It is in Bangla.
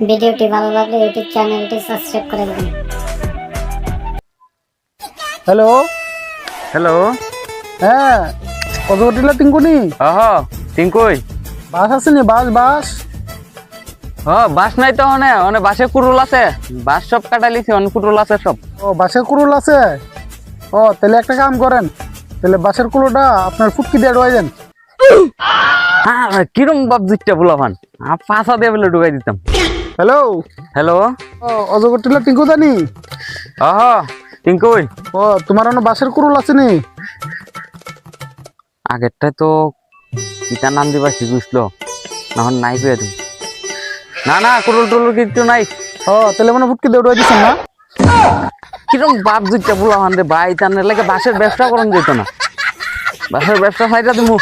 ভিডিওটি ভালো লাগলে ইউটিউব চ্যানেলটি সাবস্ক্রাইব করে দিন। Hello, hello. হ্যাঁ কত হোটেলে টিঙ্কুনি টিঙ্কুই। বাস আছে নি? বাস বাস নাই তো অনে বাসে কুরুল আছে, বাস সব কাটাই লিছি, অনেক কুরুল আছে সব। ও বাসের কুরুল আছে। ও তাহলে একটা কাম করেন, তাহলে বাসের কুরুলটা আপনার ফুটকি দিয়ে ঢোয়াই দেন। হ্যাঁ কিরম বাপ দুইটা বলাভান পাঁচা দিয়ে বলে ঢুকাই দিতাম। Hello, hello. ও অজগর টিলা টিঙ্কু জানি। টিঙ্কুই। ও তোমার অন্য বাসের কুরুল আছে নি? আগেরটাই তো ইটা নাম দিবা শিখুছিল, এখন নাই পেয়ে তুমি। না কুরুল টুরুল কিছু নাই। ও তাহলে মানে ফুটকি দিয়ে ঢোয়াই দিচ্ছেন না? কিরম বাপ দুইটা বলাভান রে ভাই, তার লাগে বাসের ব্যবসা করুন যেত না, বাসের ব্যবসা সাইডা তুমি